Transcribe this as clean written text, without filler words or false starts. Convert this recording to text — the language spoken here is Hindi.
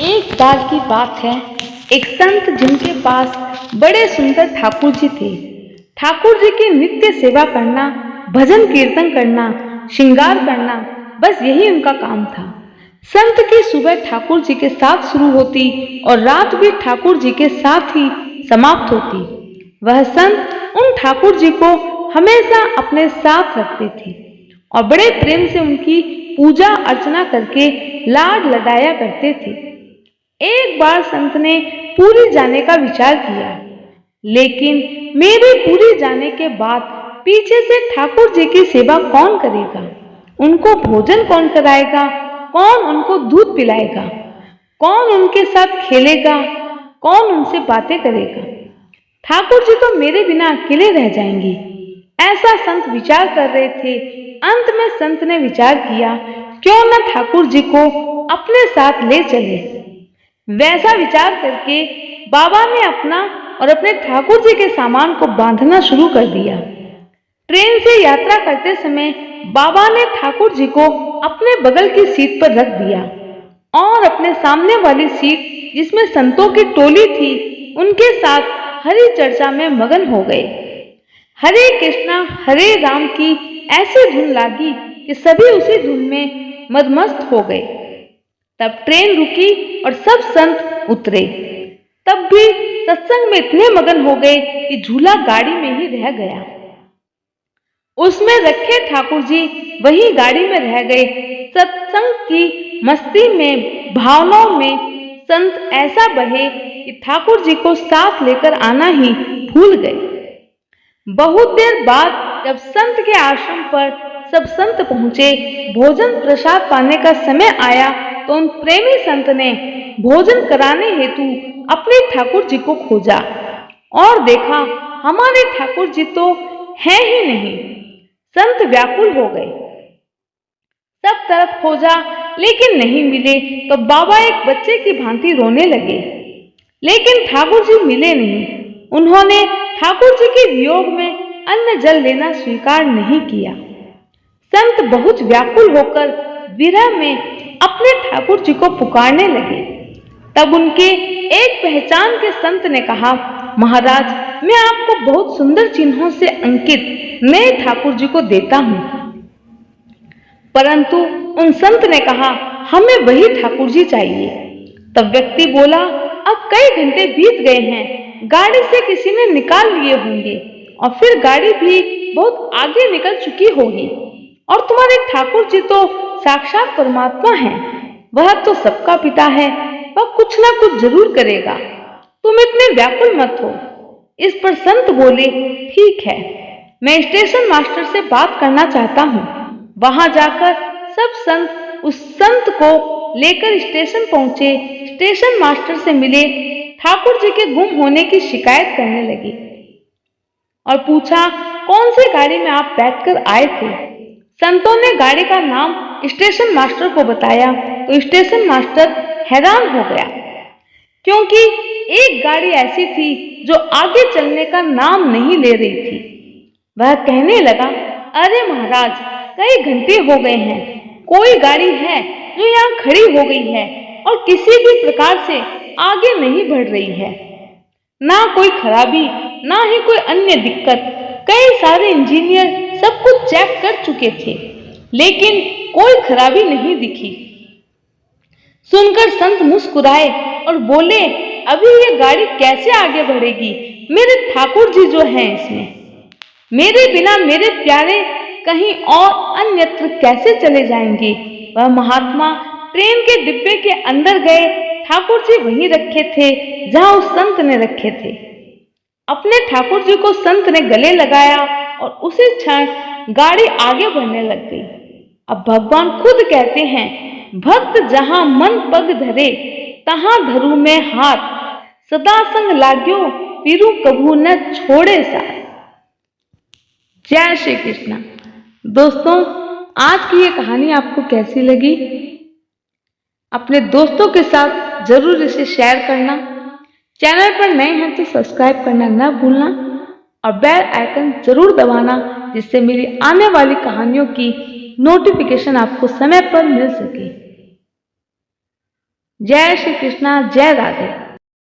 एक बार की बात है। एक संत जिनके पास बड़े सुंदर ठाकुर जी थे। ठाकुर जी की नित्य सेवा करना, भजन कीर्तन करना, श्रृंगार करना, बस यही उनका काम था। संत की सुबह ठाकुर जी के साथ शुरू होती और रात भी ठाकुर जी के साथ ही समाप्त होती। वह संत उन ठाकुर जी को हमेशा अपने साथ रखते थे और बड़े प्रेम से उनकी पूजा अर्चना करके लाड लडाया करते थे। एक बार संत ने पुरी जाने का विचार किया, लेकिन मेरे पुरी जाने के बाद पीछे से ठाकुर जी की सेवा कौन करेगा? उनको भोजन कौन कराएगा? कौन उनको दूध पिलाएगा? कौन उनके साथ खेलेगा? कौन उनसे बातें करेगा? ठाकुर जी तो मेरे बिना अकेले रह जाएंगे। ऐसा संत विचार कर रहे थे। अंत में संत ने विचार किया, क्यों न ठाकुर जी को अपने साथ ले चले। वैसा विचार करके बाबा ने अपना और अपने ठाकुर जी के सामान को बांधना शुरू कर दिया। ट्रेन से यात्रा करते समय बाबा ने ठाकुर जी को अपने बगल की सीट पर रख दिया और अपने सामने वाली सीट, जिसमें संतों की टोली थी, उनके साथ हरि चर्चा में मगन हो गए। हरे कृष्णा हरे राम की ऐसी धुन लागी कि सभी उसी धुन में मदमस्त हो गए। तब ट्रेन रुकी और सब संत उतरे। तब भी सत्संग में इतने मगन हो गए कि झूला गाड़ी में ही रह गया। उसमें रखे ठाकुर जी वही गाड़ी में रह गए। सत्संग की मस्ती में, भावनाओं में संत ऐसा बहे कि ठाकुर जी को साथ लेकर आना ही भूल गए। बहुत देर बाद जब संत के आश्रम पर सब संत पहुंचे, भोजन प्रसाद पाने का समय आया, तो उन प्रेमी संत ने भोजन कराने हेतु अपने ठाकुर जी को खोजा और देखा हमारे ठाकुर जी तो हैं ही नहीं। संत व्याकुल हो गए, सब तरफ खोजा लेकिन नहीं मिले। तो बाबा एक बच्चे की भांति रोने लगे, लेकिन ठाकुर जी मिले नहीं। उन्होंने ठाकुर जी के वियोग में अन्न जल लेना स्वीकार नहीं किया। संत बहुत व्याकुल होकर विरह में अपने ठाकुर जी को पुकारने लगे। तब उनके एक पहचान के संत ने कहा, महाराज, मैं आपको बहुत सुंदर चिन्हों से अंकित नए ठाकुर जी को देता हूँ। परंतु उन संत ने कहा, हमें वही ठाकुर जी चाहिए। तब व्यक्ति बोला, अब कई घंटे बीत गए हैं, गाड़ी से किसी ने निकाल लिए होंगे और फिर गाड़ी भी बहुत आगे निकल चुकी होगी, और तुम्हारे ठाकुर जी तो साक्षात परमात्मा हैं। वह तो सबका पिता है, वह कुछ ना कुछ जरूर करेगा, तुम इतने व्याकुल मत हो। इस पर संत बोले, ठीक है, मैं स्टेशन मास्टर से बात करना चाहता हूँ। वहां जाकर सब संत उस संत को लेकर स्टेशन पहुंचे। स्टेशन मास्टर से मिले, ठाकुर जी के गुम होने की शिकायत करने लगे और पूछा, कौन सी गाड़ी में आप बैठकर आए थे? संतों ने गाड़ी का नाम स्टेशन मास्टर को बताया तो स्टेशन मास्टर हैरान हो गया, क्योंकि एक गाड़ी ऐसी थी जो आगे चलने का नाम नहीं ले रही थी। वह कहने लगा, अरे महाराज, कई घंटे हो गए हैं, कोई गाड़ी है जो यहाँ खड़ी हो गई है और किसी भी प्रकार से आगे नहीं बढ़ रही है। ना कोई खराबी, ना ही कोई अन्य दिक्कत। कई सारे इंजीनियर सब कुछ चेक कर चुके थे, लेकिन कोई खराबी नहीं दिखी। सुनकर संत मुस्कुराए और बोले, अभी ये गाड़ी कैसे आगे बढ़ेगी? मेरे ठाकुर जी जो हैं इसमें, मेरे बिना मेरे प्यारे कहीं और अन्यत्र कैसे चले जाएंगे? वह महात्मा ट्रेन के डिब्बे के अंदर गए, ठाकुर जी वहीं रखे थे जहां उस संत ने रखे थे। अपने ठाकुर जी को संत ने गले लगाया और उसी क्षण गाड़ी आगे बढ़ने लग गई। अब भगवान खुद कहते हैं, भक्त जहां मन पग धरे, तहां धरू में हाथ, सदा संग लाग्यो, फिरू कभू न छोड़े साथ। जय श्री कृष्ण। दोस्तों, आज की ये कहानी आपको कैसी लगी? अपने दोस्तों के साथ जरूर इसे शेयर करना। चैनल पर नए हैं तो सब्सक्राइब करना न भूलना और बेल आइकन जरूर दबाना, जिससे मेरी आने वाली कहानियों की नोटिफिकेशन आपको समय पर मिल सके। जय श्री कृष्णा, जय राधे।